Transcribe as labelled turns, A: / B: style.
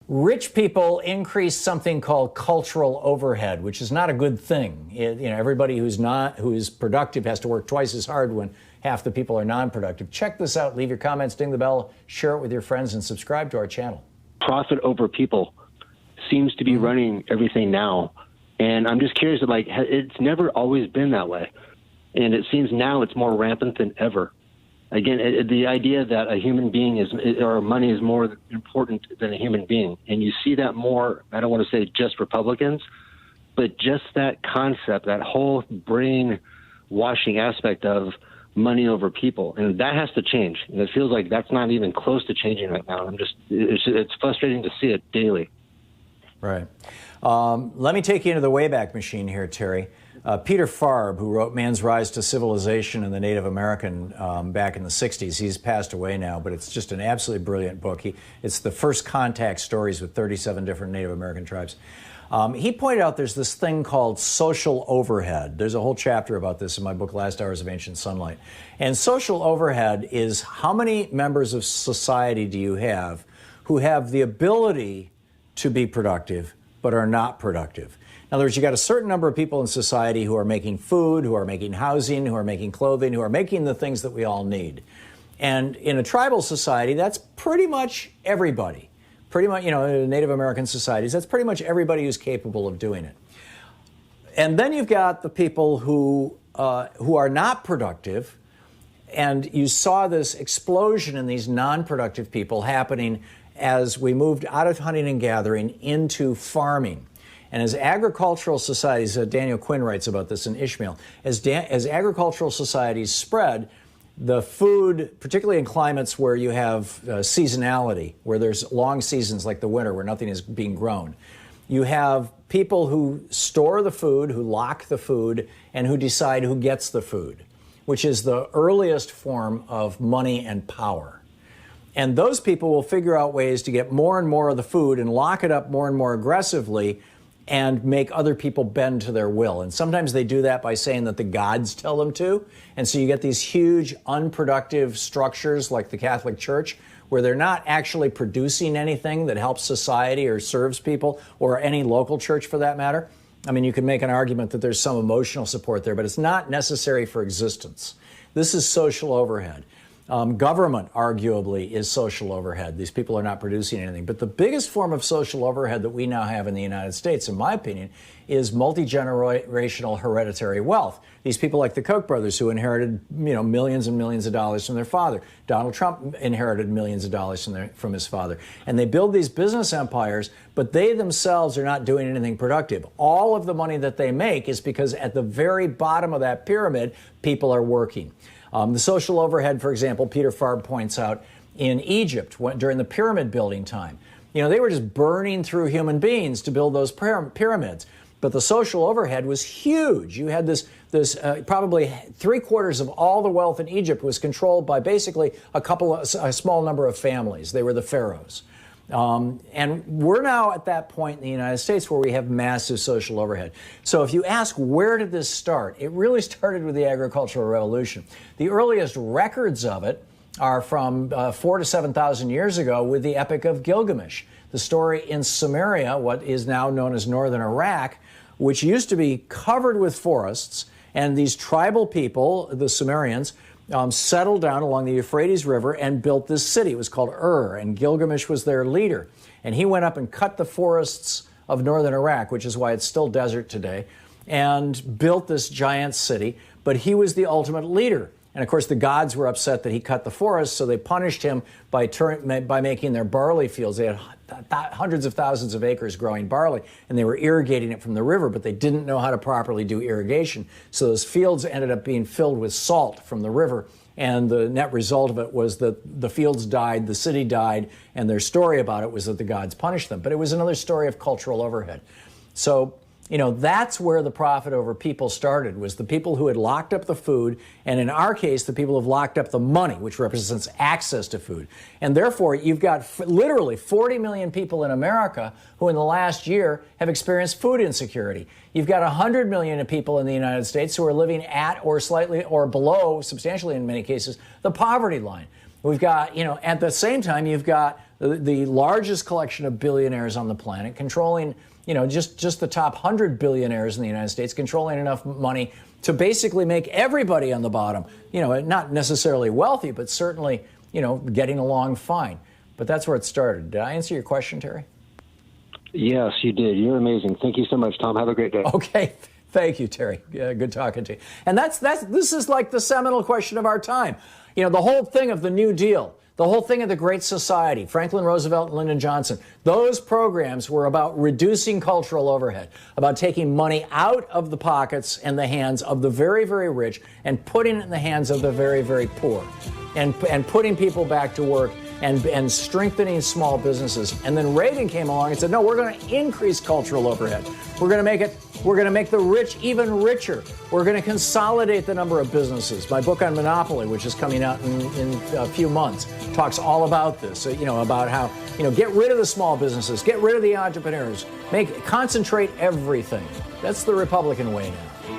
A: Rich people increase something called cultural overhead, which is not a good thing. Everybody who is productive has to work twice as hard when half the people are non-productive. Check this out. Leave your comments, ding the bell, share it with your friends, and subscribe to our channel.
B: Profit over people seems to be running everything now. And I'm just curious, it's never always been that way. And it seems now it's more rampant than ever. Again, the idea that a human being or money is more important than a human being. And you see that more, I don't want to say just Republicans, but just that concept, that whole brainwashing aspect of money over people. And that has to change. And it feels like that's not even close to changing right now. It's frustrating to see it daily.
A: Right. Let me take you into the Wayback Machine here, Terry. Peter Farb, who wrote Man's Rise to Civilization and the Native American back in the 60s, he's passed away now, but it's just an absolutely brilliant book. It's the first contact stories with 37 different Native American tribes. He pointed out there's this thing called social overhead. There's a whole chapter about this in my book, Last Hours of Ancient Sunlight. And social overhead is how many members of society do you have who have the ability to be productive but are not productive. In other words, you got a certain number of people in society who are making food, who are making housing, who are making clothing, who are making the things that we all need. And in a tribal society, that's pretty much everybody. Pretty much, Native American societies, that's pretty much everybody who's capable of doing it. And then you've got the people who are not productive, and you saw this explosion in these non-productive people happening as we moved out of hunting and gathering into farming. And as agricultural societies, Daniel Quinn writes about this in Ishmael, as agricultural societies spread, the food, particularly in climates where you have seasonality, where there's long seasons like the winter where nothing is being grown, you have people who store the food, who lock the food, and who decide who gets the food, which is the earliest form of money and power. And those people will figure out ways to get more and more of the food and lock it up more and more aggressively and make other people bend to their will. And sometimes they do that by saying that the gods tell them to. And so you get these huge unproductive structures like the Catholic Church, where they're not actually producing anything that helps society or serves people, or any local church for that matter. I mean, you can make an argument that there's some emotional support there, but it's not necessary for existence. This is social overhead. Government, arguably, is social overhead. These people are not producing anything. But the biggest form of social overhead that we now have in the United States, in my opinion, is multi-generational hereditary wealth. These people like the Koch brothers, who inherited millions and millions of dollars from their father. Donald Trump inherited millions of dollars from his father. And they build these business empires, but they themselves are not doing anything productive. All of the money that they make is because at the very bottom of that pyramid, people are working. The social overhead, for example, Peter Farb points out, in Egypt during the pyramid building time. They were just burning through human beings to build those pyramids. But the social overhead was huge. You had this probably 3/4 of all the wealth in Egypt was controlled by basically a small number of families. They were the pharaohs. And we're now at that point in the United States where we have massive social overhead. So if you ask, where did this start? It really started with the agricultural revolution. The earliest records of it are from 4,000 to 7,000 years ago with the Epic of Gilgamesh. The story in Samaria, what is now known as northern Iraq, which used to be covered with forests, and these tribal people, the Sumerians, settled down along the Euphrates River and built this city. It was called Ur, and Gilgamesh was their leader. And he went up and cut the forests of northern Iraq, which is why it's still desert today, and built this giant city. But he was the ultimate leader. And of course, the gods were upset that he cut the forests, so they punished him by making their barley fields. They had hundreds of thousands of acres growing barley, and they were irrigating it from the river, but they didn't know how to properly do irrigation. So those fields ended up being filled with salt from the river, and the net result of it was that the fields died, the city died, and their story about it was that the gods punished them. But it was another story of cultural overhead. So, that's where the profit over people started, was the people who had locked up the food, and in our case, the people who have locked up the money, which represents access to food. And therefore, you've got literally 40 million people in America who in the last year have experienced food insecurity. You've got 100 million people in the United States who are living at or slightly or below, substantially in many cases, the poverty line. We've got, at the same time, you've got the largest collection of billionaires on the planet, controlling, just the top 100 billionaires in the United States, controlling enough money to basically make everybody on the bottom, not necessarily wealthy, but certainly, getting along fine. But that's where it started. Did I answer your question, Terry?
B: Yes, you did. You're amazing. Thank you so much, Thom. Have a great day.
A: Okay. Thank you, Terry. Good talking to you. And this is like the seminal question of our time. The whole thing of the New Deal, the whole thing of the Great Society, Franklin Roosevelt and Lyndon Johnson, those programs were about reducing cultural overhead, about taking money out of the pockets and the hands of the very, very rich and putting it in the hands of the very, very poor, and putting people back to work and strengthening small businesses. And then Reagan came along and said, no, we're going to increase cultural overhead. We're going to make the rich even richer. We're going to consolidate the number of businesses. My book on monopoly, which is coming out in a few months, talks all about this, about how, get rid of the small businesses, get rid of the entrepreneurs, concentrate everything. That's the Republican way now.